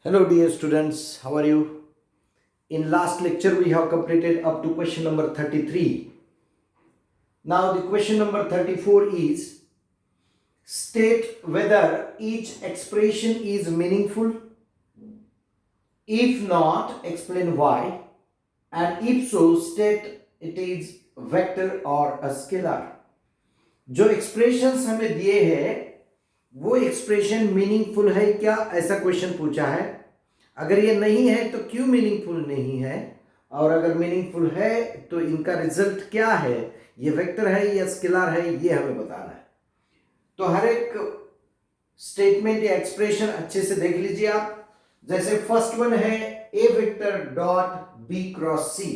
Hello dear students, how are you? In last lecture we have completed up to question number 33. Now the question number 34 is state whether each expression is meaningful. If not, explain why, and if so, state it is vector or a scalar. जो expressions हमें दिए हैं वो expression meaningful है क्या, ऐसा question पूछा है. अगर ये नहीं है तो क्यों मीनिंगफुल नहीं है, और अगर मीनिंगफुल है तो इनका रिजल्ट क्या है, ये वेक्टर है या स्केलर है, ये हमें बताना है. तो हर एक स्टेटमेंट या एक्सप्रेशन अच्छे से देख लीजिए आप. जैसे फर्स्ट वन है ए वेक्टर डॉट बी क्रॉस सी.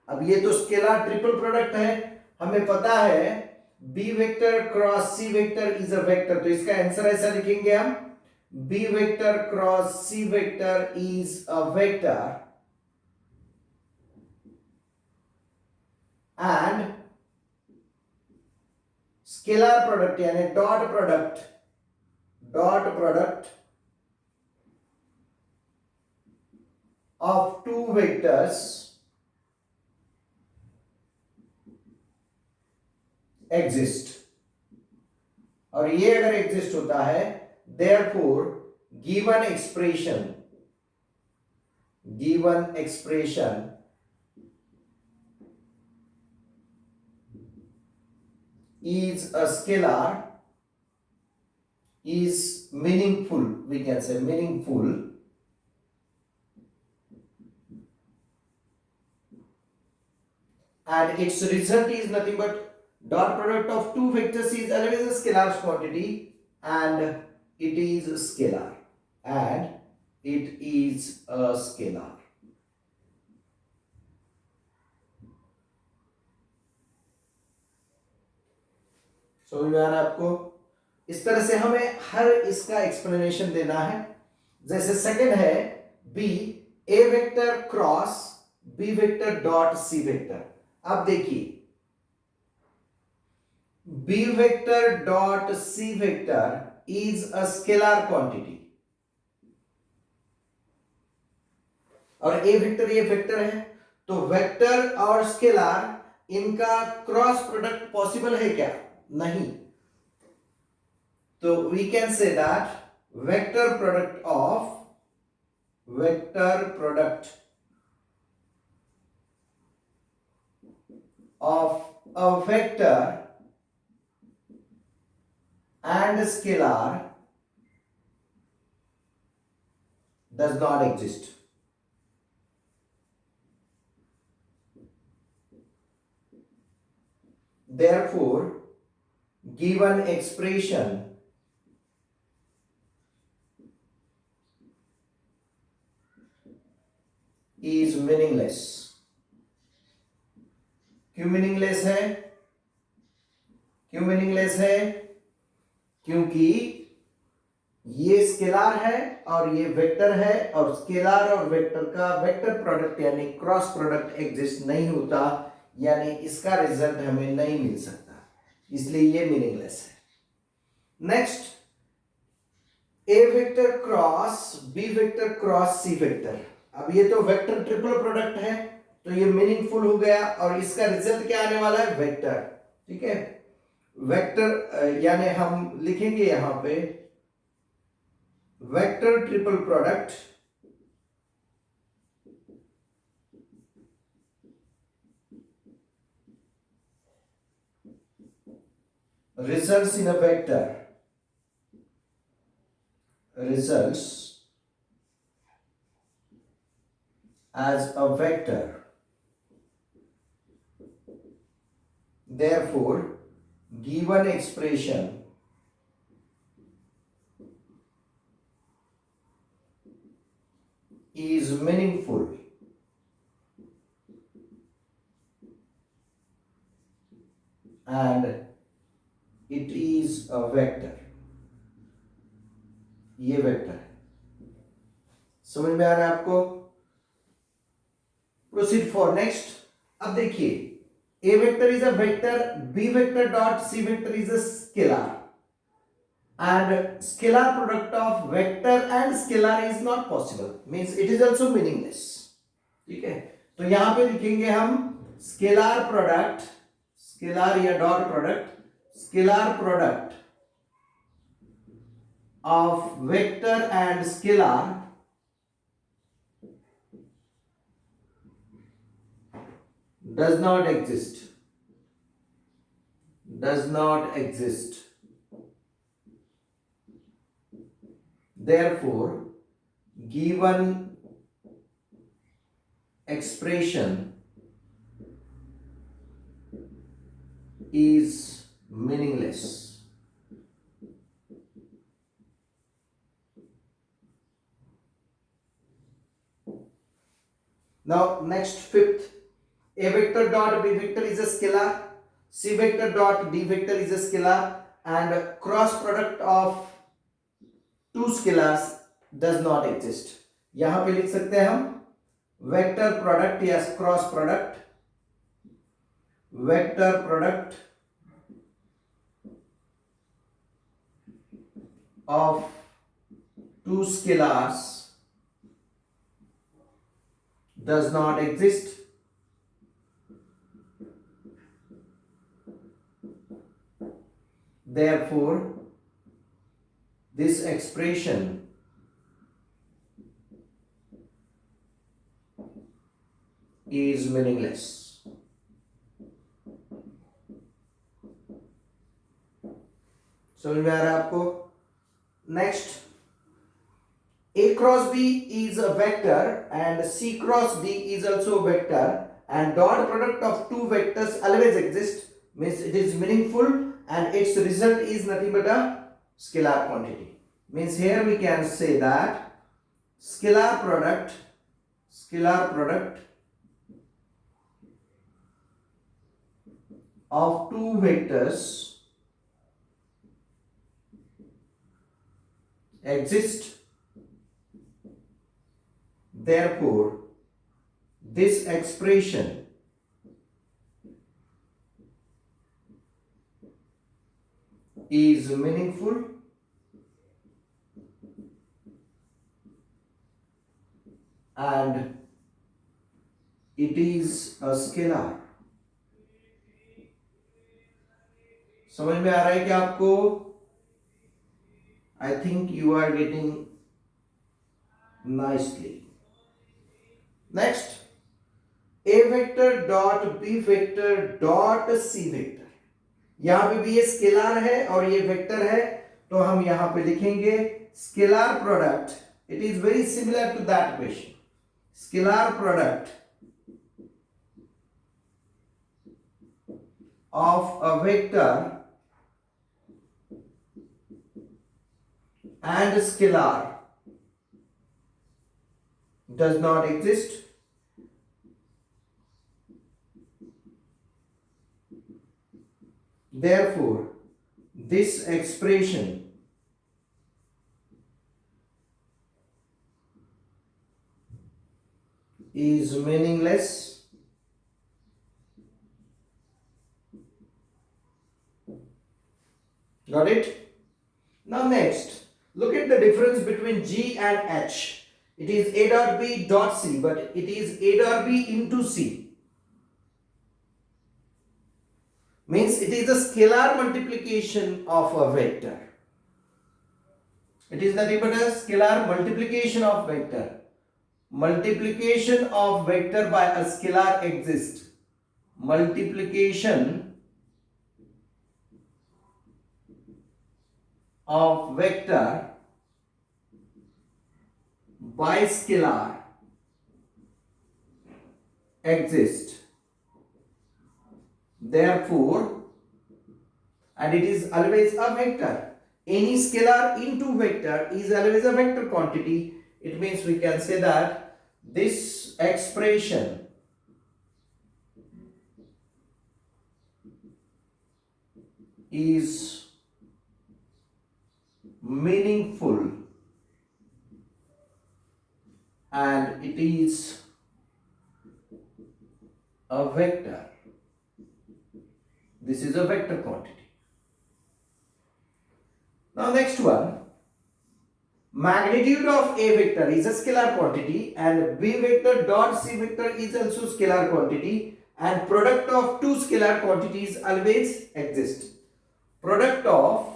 अब ये तो स्केलर ट्रिपल प्रोडक्ट है, हमें पता है B vector cross C vector is a vector, तो इसका आंसर ऐसा लिखेंगे हम B vector cross C vector is a vector and scalar product यानी dot product of two vectors exist. और ये अगर एग्जिस्ट होता है therefore given expression is a scalar is meaningful, we can say meaningful, and its result is nothing but dot product of two vectors is always a scalar quantity and it is scalar समझ में आ रहा है आपको. इस तरह से हमें हर इसका एक्सप्लेनेशन देना है. जैसे सेकंड है B A vector cross B vector dot C vector. अब देखिए B vector dot C vector is a scalar quantity और ए वेक्टर ये वेक्टर है, तो वेक्टर और स्केलर इनका क्रॉस प्रोडक्ट पॉसिबल है क्या? नहीं. तो we can say that vector product of a vector and scalar does not exist. Therefore, given expression is meaningless. क्यों मीनिंगलेस है? क्योंकि ये स्केलर है और ये वेक्टर है, और स्केलर और वेक्टर का वेक्टर प्रोडक्ट यानी क्रॉस प्रोडक्ट एग्जिस्ट नहीं होता, यानी इसका रिजल्ट हमें नहीं मिल सकता, इसलिए ये मीनिंगलेस है. Next A vector cross B vector cross C vector. अब ये तो वेक्टर ट्रिपल प्रोडक्ट है, तो ये मीनिंगफुल हो गया और इसका रिजल्ट क्या आने वाला है? वेक्टर. ठीक है, वेक्टर यानी हम लिखेंगे यहां पे vector triple product results in a vector results as a vector. Therefore, given expression is meaningful and it is a vector. ये वेक्टर है. समझ में आ रहा है आपको? Proceed for next. अब देखिए A vector is a vector, B vector dot C vector is a scalar. and scalar product of vector and scalar is not possible, means it is also meaningless. ठीक है, तो यहां पे लिखेंगे हम scalar product, scalar या dot product, scalar product of vector and scalar does not exist, does not exist. Therefore, given expression is meaningless. Now next, fifth, a vector dot b vector is a scalar, c vector dot d vector is a scalar, and cross product of two scalars does not exist. यहां पे लिख सकते हैं हम vector product या cross product, vector product of two scalars does not exist. Therefore, this expression is meaningless. समझ में आ रहा है आपको? Next, a cross b is a vector and c cross d is also a vector, and dot product of two vectors always exists, means it is meaningful and its result is nothing but a scalar quantity. Means here we can say that scalar product of two vectors exist. Therefore, this expression is meaningful and it is a scalar. समझ में आ रहा है क्या आपको? I think you are getting nicely. Next, a vector dot b vector dot c vector. यहां पे भी ये स्केलार है और ये वेक्टर है, तो हम यहां पे लिखेंगे scalar product. It is very similar to that question. Scalar product of a vector and scalar does not exist. Therefore, this expression is meaningless got it. Now next, look at the difference between G and H. It is A dot B dot C, but it is A dot B into C. Means it is a scalar multiplication of a vector. It is nothing but a scalar multiplication of vector. Multiplication of vector by a scalar exists. Multiplication of vector by scalar exist. Therefore, and it is always a vector. Any scalar into vector is always a vector quantity. It means we can say that this expression is meaningful and it is a vector. This is a vector quantity. Now next one, magnitude of A vector is a scalar quantity and B vector dot C vector is also scalar quantity, and product of two scalar quantities always exist. Product of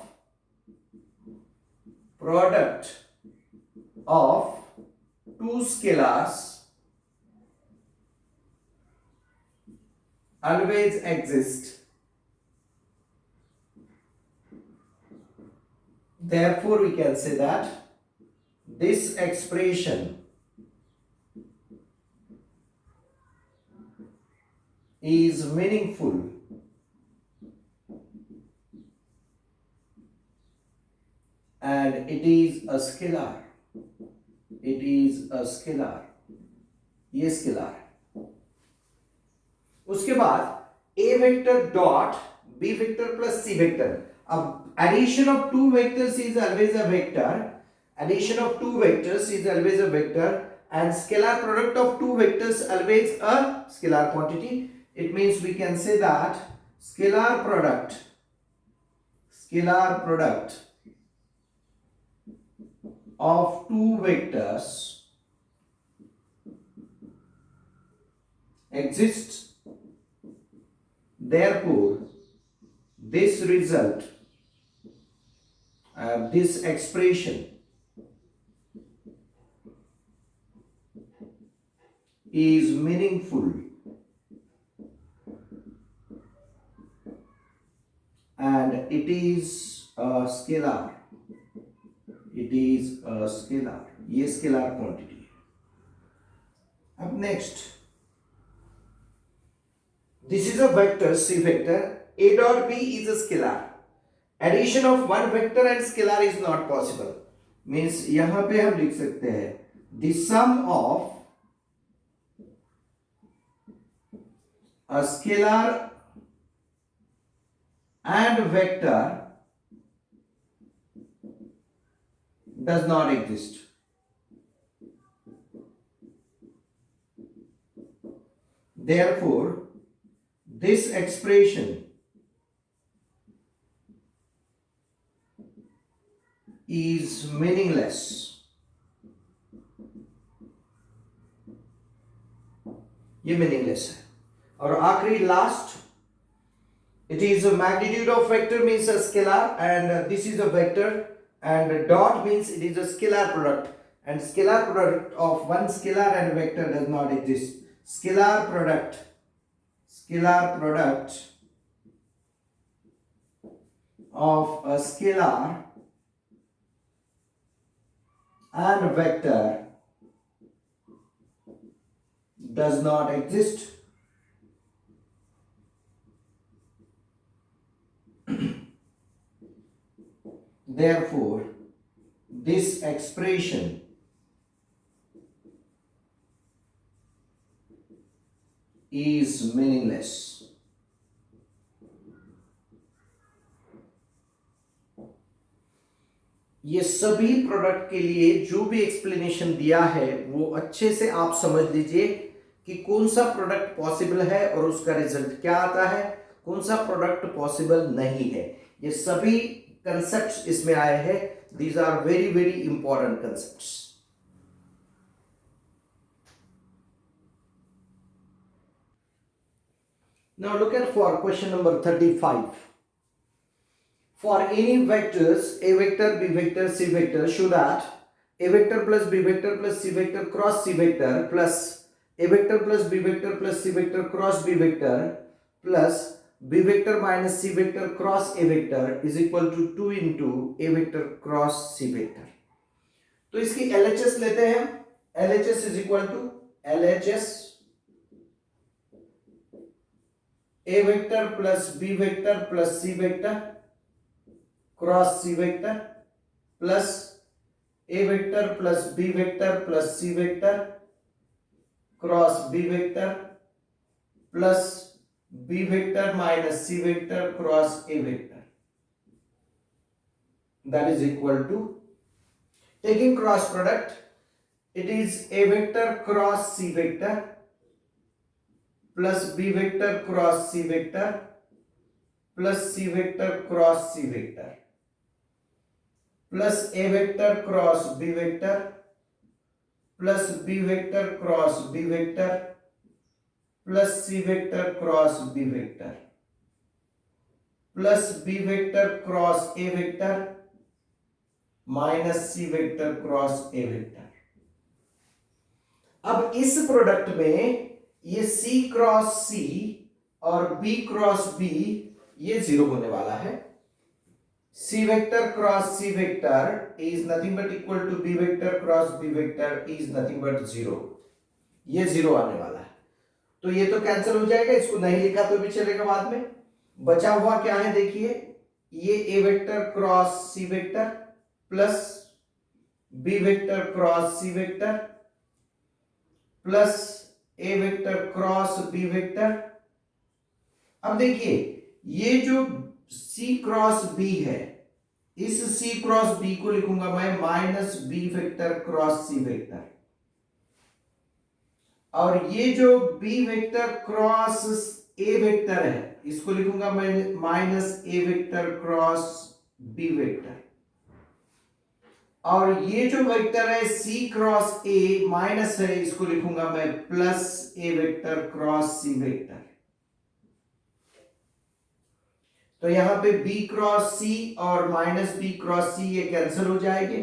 two scalars always exist. Therefore, we can say that this expression is meaningful and it is a scalar. It is a scalar. ये scalar है. उसके बाद A vector dot B vector plus C vector. अब addition of two vectors is always a vector. Addition of two vectors is always a vector, and scalar product of two vectors always a scalar quantity. It means we can say that scalar product of two vectors exists. Therefore, this result, this expression is meaningful and it is a scalar. It is a scalar. ये scalar quantity है. अब next, this is a vector C vector. A dot B is a scalar. Addition of one vector and scalar is not possible. Means यहाँ पे हम लिख सकते हैं the sum of a scalar and vector does not exist. Therefore, this expression is meaningless. ये meaningless है. और आखिरी last, it is a magnitude of vector means a scalar, and this is a vector, and dot means it is a scalar product, and scalar product of one scalar and vector does not exist. Scalar product of a scalar and vector does not exist. Therefore, this expression is meaningless. ये सभी product के लिए जो भी explanation दिया है वो अच्छे से आप समझ लीजिए कि कौन सा प्रोडक्ट पॉसिबल है और उसका रिजल्ट क्या आता है, कौन सा प्रोडक्ट पॉसिबल नहीं है. ये सभी कंसेप्ट्स इसमें आए हैं. These are very very important concepts. Now look at for question number 35. For any vectors A vector, B vector, C vector, show that A vector plus B vector plus C vector cross C vector plus A vector plus B vector plus C vector cross B vector plus B vector minus C vector cross A vector is equal to 2 into A vector cross C vector. तो इसकी LHS लेते हैं. LHS is equal to LHS A vector plus B vector plus C vector cross C vector plus A vector plus B vector plus C vector cross B vector plus B vector minus C vector cross A vector. That is equal to, taking cross product, it is A vector cross C vector plus B vector cross C vector plus C vector cross C vector. Plus A vector cross B vector plus B vector cross B vector plus C vector cross B vector plus B vector cross A vector minus C vector cross A vector. अब इस product में ये C cross C और B cross B ये zero होने वाला है। C vector cross C vector is nothing but equal to B vector cross B vector is nothing but zero. ये जीरो आने वाला है, तो ये तो कैंसिल हो जाएगा, इसको नहीं लिखा तो भी चलेगा बाद में। बचा हुआ क्या है देखिए, ये A vector cross C vector plus B vector cross C vector plus A vector cross B vector. अब देखिए ये जो सी क्रॉस बी है, इस सी क्रॉस बी को लिखूंगा मैं minus B vector cross C vector, और ये जो B vector cross A vector है इसको लिखूंगा मैं minus A vector cross B vector, और ये जो वेक्टर है सी क्रॉस ए माइनस है इसको लिखूंगा मैं plus A vector cross C vector. तो यहां पे b क्रॉस सी और माइनस बी क्रॉस सी ये कैंसिल हो जाएंगे,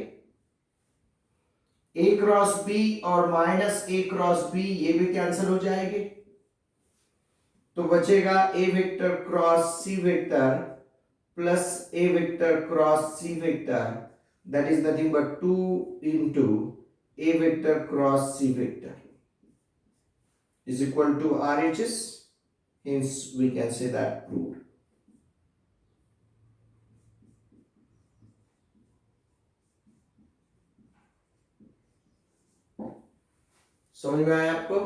a क्रॉस b और माइनस a क्रॉस b ये भी कैंसिल हो जाएंगे, तो बचेगा a vector cross c vector plus a vector cross c vector, that is nothing but 2 into a vector cross c vector is equal to RHS, hence we can say that proved. समझ में आया आपको?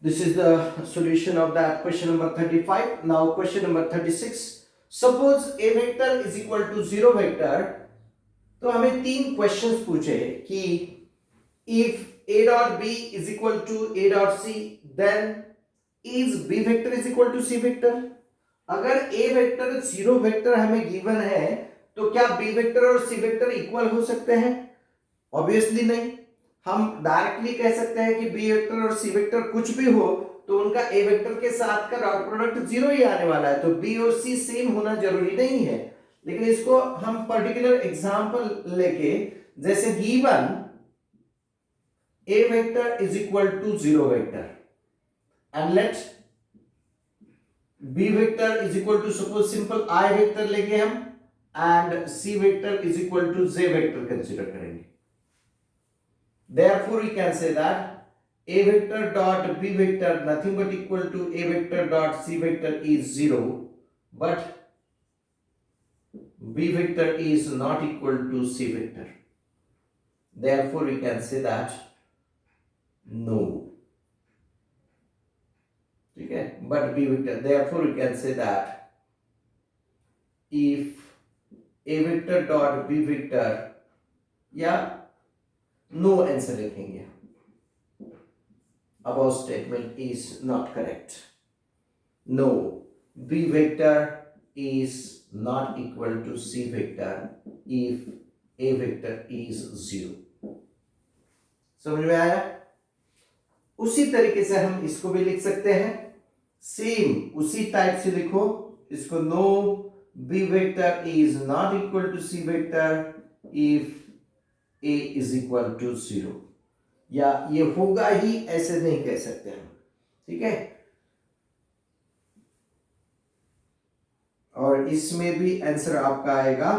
This is the solution of that question number 35. Now question number 36. Suppose a vector is equal to 0 vector. तो हमें तीन questions पूछे कि if a dot b is equal to a dot c, then is b vector is equal to c vector. अगर a vector 0 vector हमें given है तो क्या b वेक्टर और c वेक्टर इक्वल हो सकते हैं? ऑब्वियसली नहीं। हम डायरेक्टली कह सकते हैं कि बी वेक्टर और सी वेक्टर कुछ भी हो तो उनका ए वेक्टर के साथ का डॉट प्रोडक्ट जीरो ही आने वाला है, तो बी और सी सेम होना जरूरी नहीं है। लेकिन इसको हम पर्टिकुलर एग्जांपल लेके, जैसे given A vector is equal to 0 vector and let B vector is equal to suppose simple I vector लेके हम, and C vector is equal to J vector consider करेंगे। Therefore, we can say that a vector dot b vector nothing but equal to a vector dot c vector is 0, but b vector is not equal to c vector. Therefore, we can say that no. Okay, but b vector. Therefore, we can say that if a vector dot b vector, yeah. No answer लिखेंगे, above statement is not correct. No, b vector is not equal to c vector if a vector is 0. समझ में आया? उसी तरीके से हम इसको भी लिख सकते हैं, सेम उसी टाइप से लिखो इसको। No b vector is not equal to c vector if a is equal to 0, या ये होगा ही ऐसे नहीं कह सकते हम, ठीक है। और इसमें भी आंसर आपका आएगा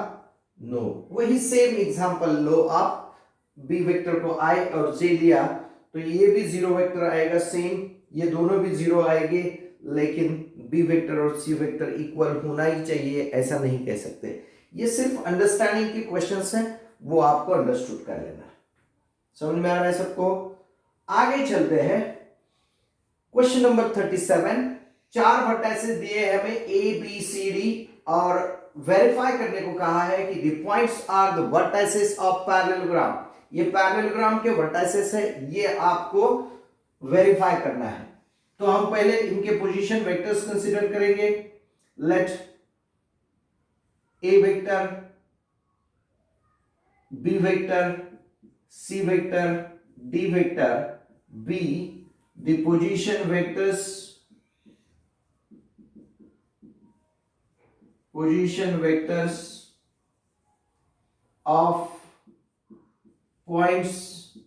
नो। वही सेम एग्जांपल लो आप, बी वेक्टर को आई और जे लिया तो ये भी 0 वेक्टर आएगा सेम, ये दोनों भी 0 आएंगे, लेकिन बी वेक्टर और सी वेक्टर इक्वल होना ही चाहिए ऐसा नहीं कह सकते। ये सिर्फ अंडरस्टैंडिंग के क्वेश्चंस हैं, वो आपको अंडरस्टूड कर लेना है। समझ में आ रहा है सबको? आगे चलते हैं। Question number 37। 4 वर्टाइसेस दिए हैं हमें ए बी सी डी, और वेरीफाई करने को कहा है कि the points are the vertices of parallelogram. ये पैरेललोग्राम के वर्टाइसेस है, ये आपको वेरीफाई करना है। तो हम पहले इनके पोजीशन वेक्टर्स कंसीडर करेंगे। Late A vector B vector, C vector, D vector, B the position vectors of points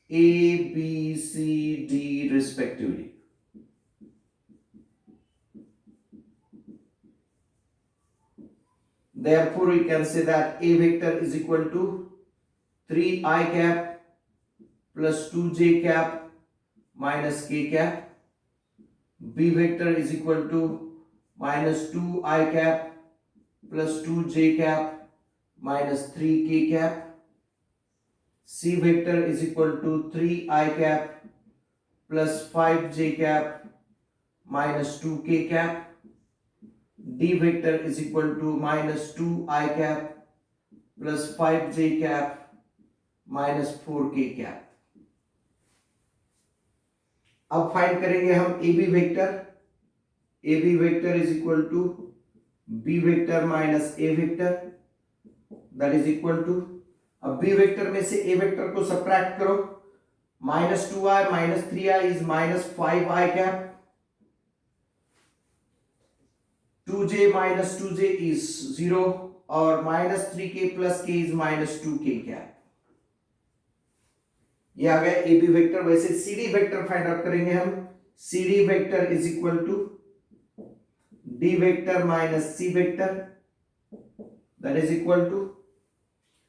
A, B, C, D respectively. Therefore, we can say that A vector is equal to 3i cap plus 2j cap minus k cap. B vector is equal to minus 2i cap plus 2j cap minus 3k cap. C vector is equal to 3i cap plus 5j cap minus 2k cap. D vector is equal to minus 2i cap plus 5j cap minus 4k cap. अब find करेंगे हम A B vector. A B vector is equal to B vector minus A vector, that is equal to, अब B vector में से A vector को subtract करो. Minus 2i minus 3i is minus 5i cap. 2j minus 2j is 0 और minus 3k plus k is minus 2k cap. ये आ गया A B vector. वैसे C D vector find out करेंगे हम. C D vector is equal to D vector minus C vector, that is equal to,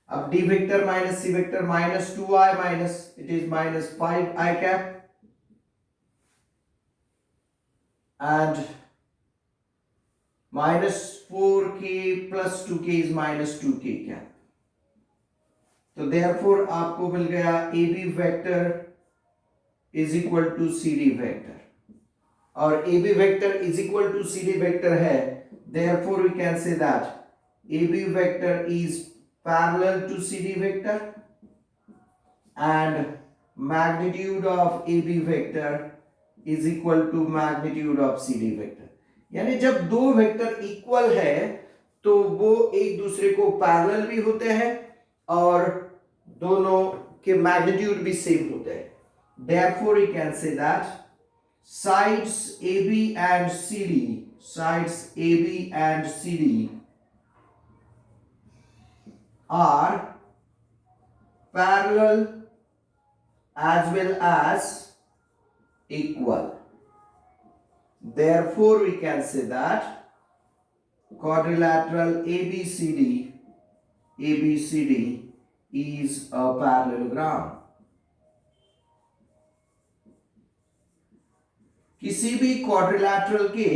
अब D vector minus C vector minus 2i minus it is minus 5i cap and minus 4k plus 2k is minus 2k cap. तो therefore आपको मिल गया A B vector is equal to C D vector, और A B vector is equal to C D vector है. therefore we can say that A B vector is parallel to C D vector and magnitude of A B vector is equal to magnitude of C D vector. यानी जब दो vector equal है तो वो एक दूसरे को पैरेलल भी होते हैं और दोनों के मैग्नीट्यूड भी सेम होते हैं. Therefore we can say that sides AB and CD are parallel as well as equal. Therefore we can say that quadrilateral ABCD is a parallelogram. किसी भी क्वाड्रिलैटरल के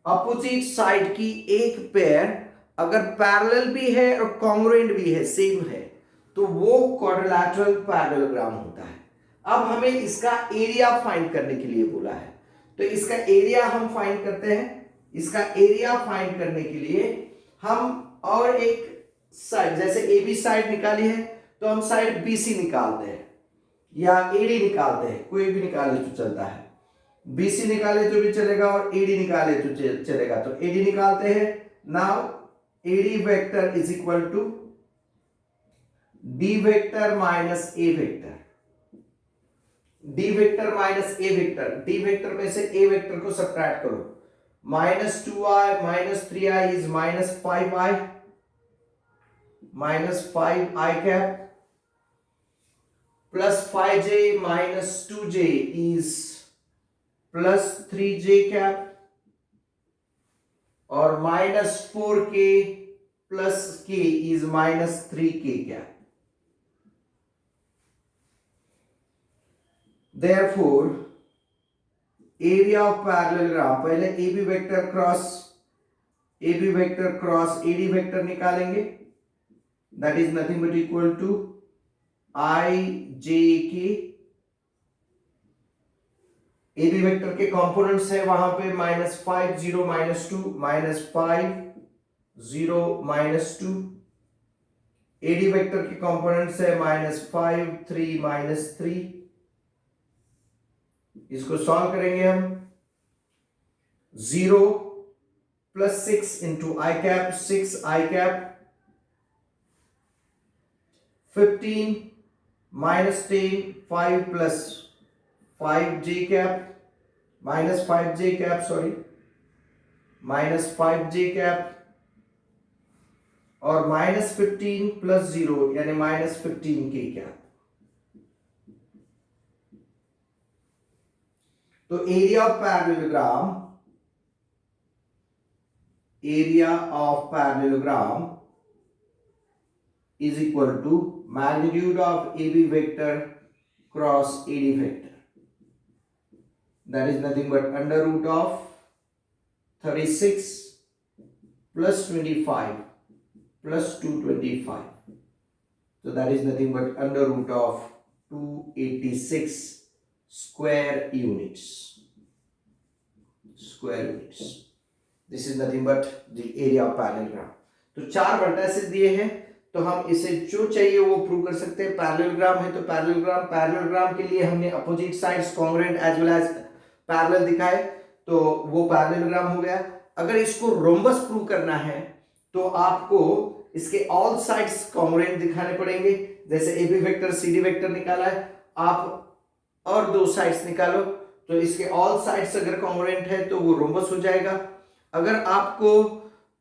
अपोजिट साइड की एक पेयर अगर parallel भी है और कॉन्ग्रुएंट भी है, सेम है, तो वो क्वाड्रिलैटरल पैरेललोग्राम होता है. अब हमें इसका एरिया फाइंड करने के लिए बोला है, तो इसका एरिया हम फाइंड करते हैं. इसका एरिया फाइंड करने के लिए हम और एक साइड, जैसे ए बी साइड निकाली है तो हम साइड बी सी निकालते हैं या एडी निकालते हैं, कोई भी निकाले तो चलता है. BC निकाले तो भी चलेगा और AD निकाले तो चलेगा. तो AD निकालते हैं. Now AD vector is equal to D vector minus A vector. D vector minus A vector. D vector में से A वेक्टर को सब्ट्रैक्ट करो. Minus 2i minus 3i is minus 5i cap plus 5j minus 2j is plus 3j cap और minus 4k plus k is minus 3k cap. Therefore area of parallelogram, पहले A B vector cross AD vector निकालेंगे, that is nothing but equal to IJK. A B vector के components है वहां पे minus 5 0 minus 2 minus 5 0 minus 2. AD vector के components है minus 5 3 minus 3. इसको solve करेंगे हम. 0 plus 6 into I cap 6 I cap 15 minus 10, 5 plus 5j cap, minus 5j cap, sorry, minus 5j cap, और माइनस 15 प्लस 0 यानी माइनस 15 के कैप। तो area of parallelogram is equal to magnitude of AB vector cross AD vector, that is nothing but under root of 36 plus 25 plus 225, so that is nothing but under root of 286 square units. This is nothing but the area of parallelogram. तो 4 vertices दिए हैं, तो हम इसे जो चाहिए वो prove कर सकते हैं। पैरेललोग्राम है तो पैरेललोग्राम के लिए हमने opposite sides congruent as well as parallel दिखाए, तो वो पैरेललोग्राम हो गया। अगर इसको रोम्बस प्रूव करना है तो आपको इसके ऑल साइड्स कॉन्ग्रुएंट दिखाने पड़ेंगे। जैसे A B vector C D vector निकाला है, आप और 2 साइड्स निकालो, तो इसके ऑल साइड्स अगर कॉन्ग्रुएंट है तो वो रोम्बस हो जाएगा। अगर आपको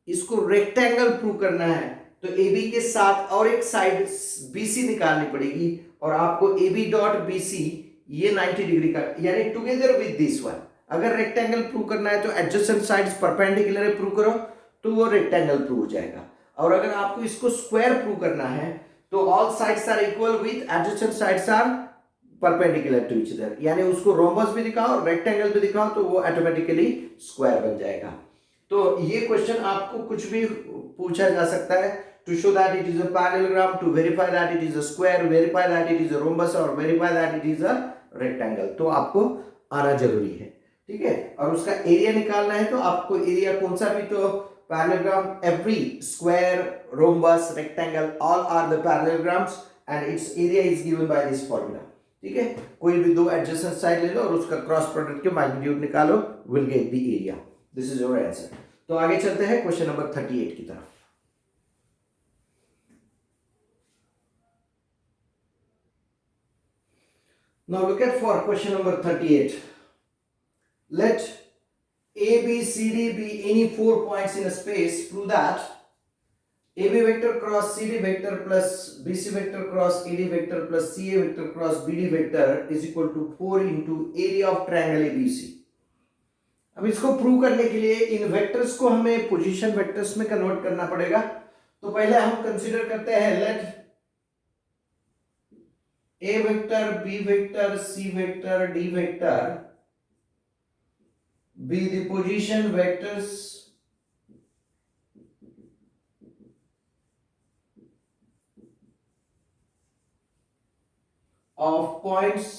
इसको रेक्टेंगल प्रूव करना है तो AB के साथ और एक साइड BC निकालनी पड़ेगी, और आपको AB डॉट BC ये 90 डिग्री का, यानी टुगेदर विद दिस वन। अगर रेक्टेंगल प्रूव करना है तो एडजेसेंट साइड्स परपेंडिकुलर प्रूव करो तो वो रेक्टेंगल प्रूव हो जाएगा। और अगर आपको इसको स्क्वायर प्रूव करना है तो all sides are equal with adjacent sides are perpendicular to each other, यानी उसको रोम्बस भी दिखाओ और रेक्टेंगल भी दिखाओ तो वो ऑटोमेटिकली स्क्वायर बन जाएगा। तो ये क्वेश्चन आपको कुछ भी पूछा जा सकता है, to show that it is a parallelogram, to verify that it is a square, verify that it is a rhombus और verify that it is a rectangle, तो आपको आना जरूरी है, ठीक है। और उसका एरिया निकालना है तो आपको एरिया कौन सा भी, तो parallelogram, every square, rhombus, rectangle, all are the parallelograms and its area is given by this formula, ठीक है। कोई भी 2 adjacent साइड ले लो और उसका क्रॉस प्रोडक्ट के मैग्नीट्यूड निकालो, will get the area. This is your answer. तो आगे चलते हैं क्वेश्चन नंबर 38 की तरफ। Now look at for question number 38. Let A, B, C, D be any 4 points in a space. Prove that AB vector cross CD vector plus BC vector cross AD vector plus CA vector cross BD vector is equal to 4 into area of triangle ABC. अब इसको prove करने के लिए इन vectors को हमें position vectors में convert करना पड़ेगा। तो पहले हम कंसीडर करते हैं late A vector, B vector, C vector, D vector be the position vectors of points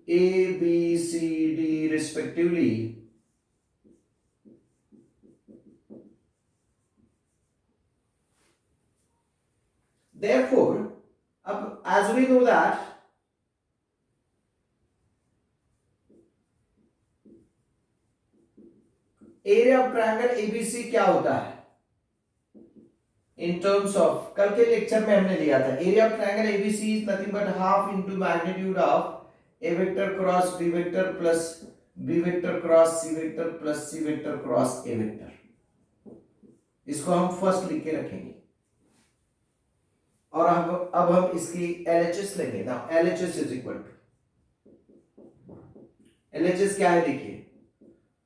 A, B, C, D respectively therefore as we know that area of triangle ABC क्या होता है इन टर्म्स ऑफ, कल के lecture में हमने लिया था, area of triangle ABC is nothing but half into magnitude of A vector cross B vector plus B vector cross C vector plus C vector cross A vector. इसको हम first लिख के रखेंगे और अब हम इसकी LHS लेंगे ना। LHS is equal to, LHS क्या है देखिए,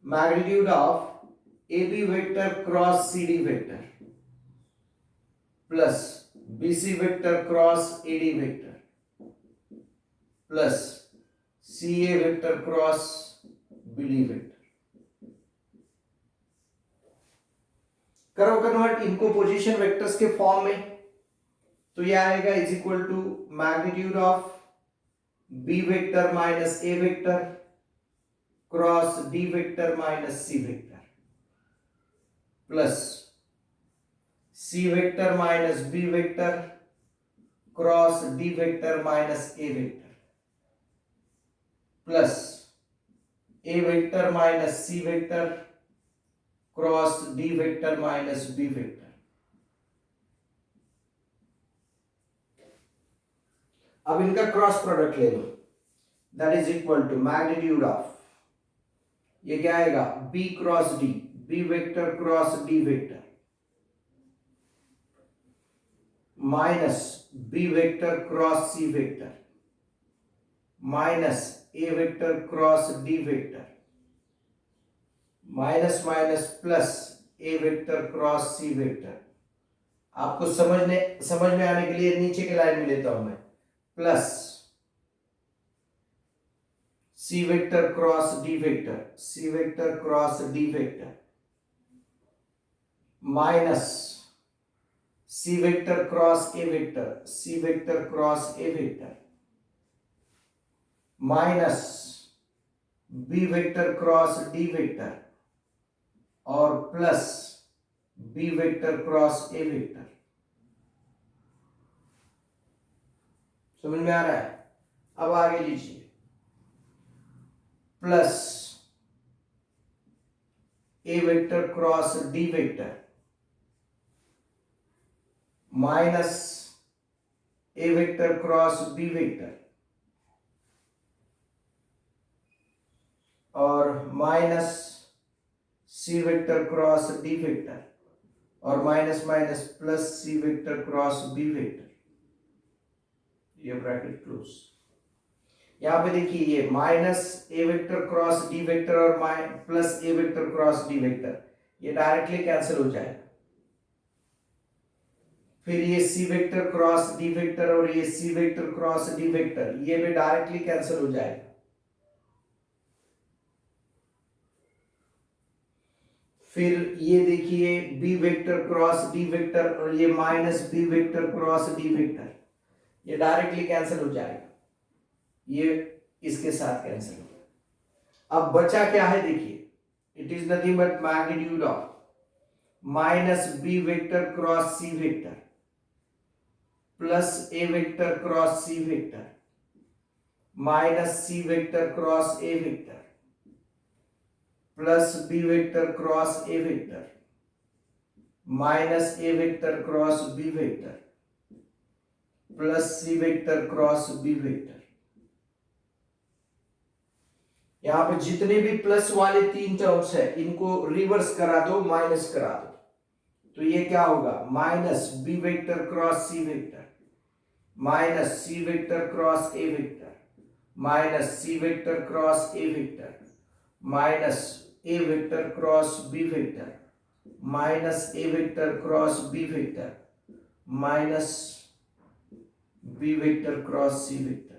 magnitude of AB vector cross CD vector plus BC vector cross AD vector plus CA vector cross BD vector. करो कन्वर्ट इनको पोजीशन वेक्टर्स के फॉर्म में, तो यह आएगा is equal to magnitude of B vector minus A vector cross D vector minus C vector plus C vector minus B vector cross D vector minus A vector plus A vector minus C vector cross D vector minus B vector अब इनका cross product ले लो, that is equal to magnitude of, ये क्या आएगा, B cross D, B vector cross D vector minus B vector cross C vector minus A vector cross D vector minus minus plus A vector cross C vector. आपको समझ में आने के लिए नीचे के लाइन में लेता हूं मैं, plus C vector cross D vector, C vector cross D vector minus C vector cross A vector, C vector cross A vector minus B vector cross D vector और plus B vector cross A vector. समझ में आ रहा है? अब आगे लीजिए, plus A vector cross D vector minus A vector cross B vector और minus C vector cross D vector और minus minus plus C vector cross B vector, ये ब्रैकेट क्लोज। यहां पे देखिए ये minus A vector cross D vector और plus A vector cross D vector, ये directly cancel हो जाएगा। फिर ये C vector cross D vector और ये C vector cross D vector, ये भी डायरेक्टली कैंसिल हो जाएगा। फिर ये देखिए B vector cross D vector और ये minus B vector cross D vector, ये डायरेक्टली कैंसिल हो जाएगा, ये इसके साथ कैंसिल हो गया। अब बचा क्या है देखिए, it is nothing but magnitude of minus B vector cross C vector plus A vector cross C vector minus C vector cross A vector plus B vector cross A vector minus A vector cross B vector plus C vector cross B vector. यहां पे जितने भी plus वाले तीन terms है इनको reverse करा दो, माइनस करा दो, तो ये क्या होगा, minus B vector cross C vector minus C vector cross A vector minus C vector cross A vector minus A vector cross B vector minus A vector cross B vector minus B vector cross C vector.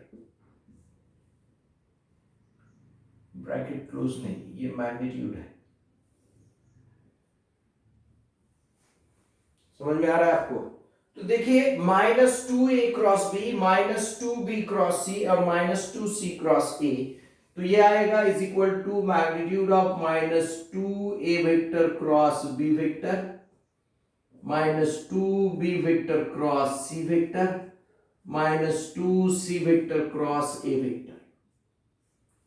Bracket close नहीं, ये magnitude है। समझ में आ रहा है आपको? तो देखिए minus two A cross B minus two B cross C और minus two C cross A, तो ये आएगा is equal to magnitude of minus two A vector cross B vector minus two B vector cross C vector minus two C vector cross A vector.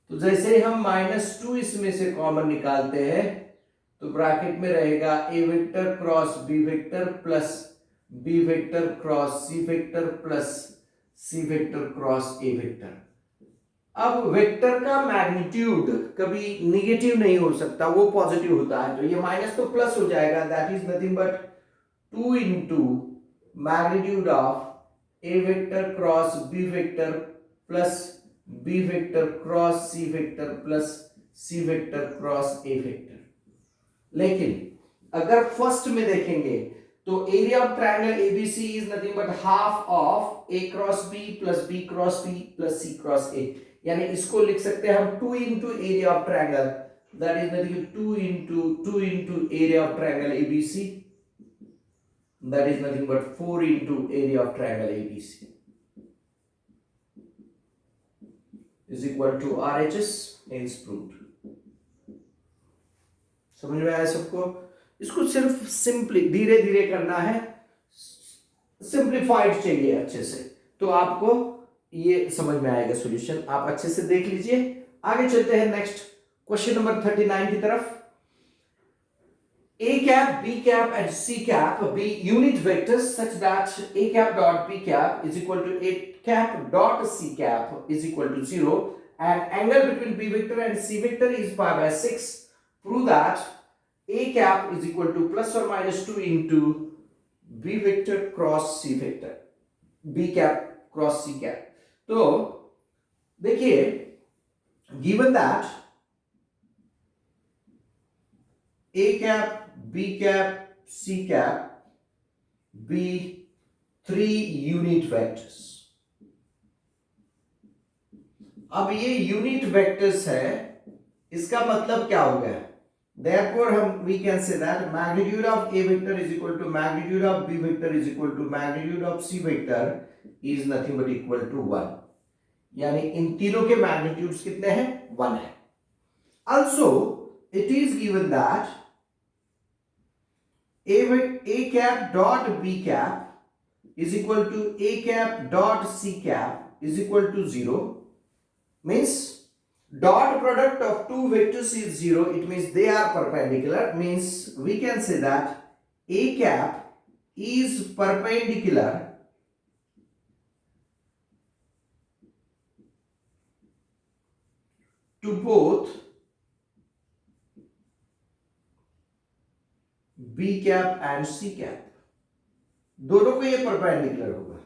तो जैसे हम minus two इसमें से common निकालते हैं तो ब्रैकेट में रहेगा A vector cross B vector plus B vector cross C vector plus C vector cross A vector. अब वेक्टर का मैग्नीट्यूड कभी निगेटिव नहीं हो सकता, वो पॉजिटिव होता है, तो ये माइनस तो प्लस हो जाएगा, that is nothing but 2 into magnitude of A vector cross B vector plus B vector cross C vector plus C vector cross A vector. लेकिन अगर फर्स्ट में देखेंगे तो area of triangle ABC is nothing but half of A cross B plus B cross B plus C cross A, यानी इसको लिख सकते हैं हम 2 into area of triangle, that is nothing 2 into area of triangle ABC, that is nothing but 4 into area of triangle ABC is equal to RHS is proved। समझ में आया सबको? इसको सिर्फ सिंपली धीरे धीरे करना है, सिंप्लीफाइड चाहिए अच्छे से, तो आपको ये समझ में आएगा सॉल्यूशन। आप अच्छे से देख लीजिए। आगे चलते हैं नेक्स्ट क्वेश्चन नंबर 39 की तरफ। A cap, B cap and C cap be unit vectors such that A cap dot B cap is equal to A cap dot C cap is equal to 0 and angle between B vector and C vector is pi by 6. Prove that A cap is equal to plus or minus 2 into B vector cross C vector, B cap cross C cap. तो देखिए, given that A cap, B cap, C cap be 3 unit vectors. अब ये unit vectors है, इसका मतलब क्या हो गया? Therefore we can say that magnitude of A vector is equal to magnitude of B vector is equal to magnitude of C vector is nothing but equal to 1. यानी इन तीनों के मैग्नीट्यूड्स कितने हैं? 1 है. Also it is given that A cap dot B cap is equal to A cap dot C cap is equal to 0. Means dot product of two vectors is 0. It means they are perpendicular. Means we can say that A cap is perpendicular to both B cap and C cap. दोनों को ये perpendicular होगा.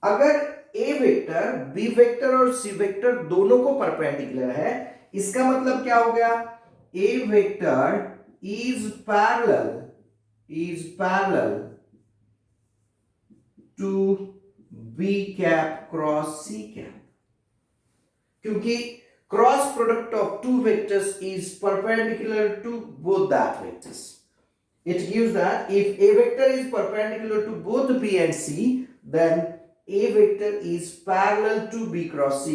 अगर A vector, B vector और C vector दोनों को perpendicular है, इसका मतलब क्या हो गया? A vector is parallel to B cap cross C cap. क्योंकि cross product of two vectors is perpendicular to both that vectors. It gives that if A vector is perpendicular to both B and C, then A vector is parallel to B cross C.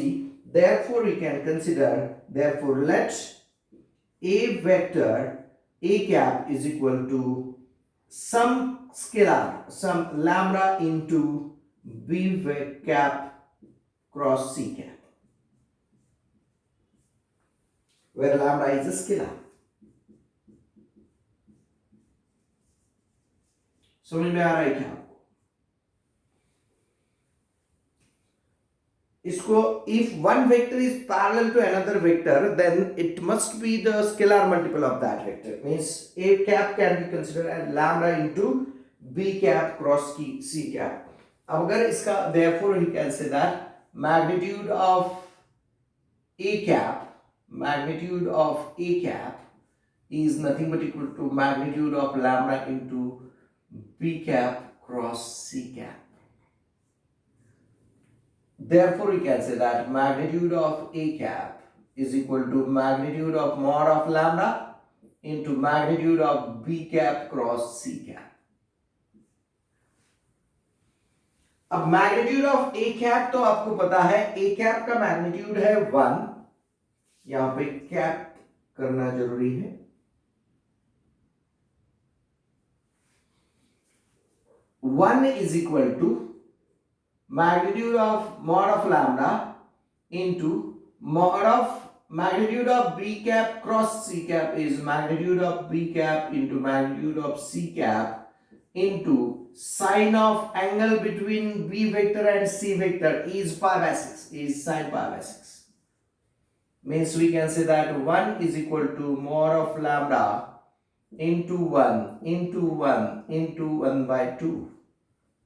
Therefore, we can consider, therefore, let A vector A cap is equal to some scalar, some lambda into B cap cross C cap, where lambda is a scalar. समझ में आ रहा है क्या आपको? इसको if one vector is parallel to another vector, then it must be the scalar multiple of that vector. Means A cap can be considered as lambda into B cap cross C cap. अब अगर इसका therefore we can say that magnitude of A cap is nothing but equal to magnitude of lambda into B cap cross C cap. Therefore, we can say that magnitude of A cap is equal to magnitude of mod of lambda into magnitude of B cap cross C cap. अब magnitude of A cap तो आपको पता है, A cap का magnitude है 1. यहां पे cap करना जरूरी है. 1 is equal to magnitude of mod of lambda into mod of magnitude of B cap cross C cap is magnitude of B cap into magnitude of C cap into sine of angle between B vector and C vector is pi by 6, is sine pi by 6. Means we can say that 1 is equal to mod of lambda into 1 by 2.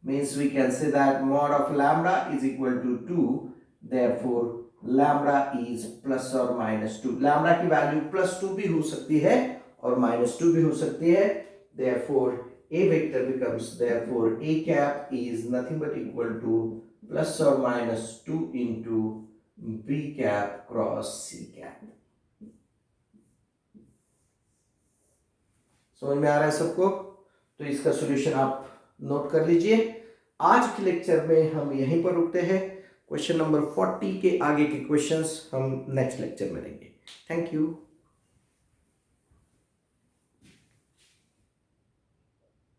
Means we can say that mod of lambda is equal to 2. Therefore, lambda is plus or minus 2. Lambda की value plus 2 भी हो सकती है और minus 2 भी हो सकती है. Therefore, A vector becomes, therefore A cap is nothing but equal to plus or minus 2 into B cap cross C cap. समझ में आ रहा है सबको? तो इसका सॉल्यूशन आप नोट कर लीजिए. आज के लेक्चर में हम यहीं पर रुकते हैं. क्वेश्चन नंबर 40 के आगे के क्वेश्चंस हम नेक्स्ट लेक्चर में लेंगे. Thank you.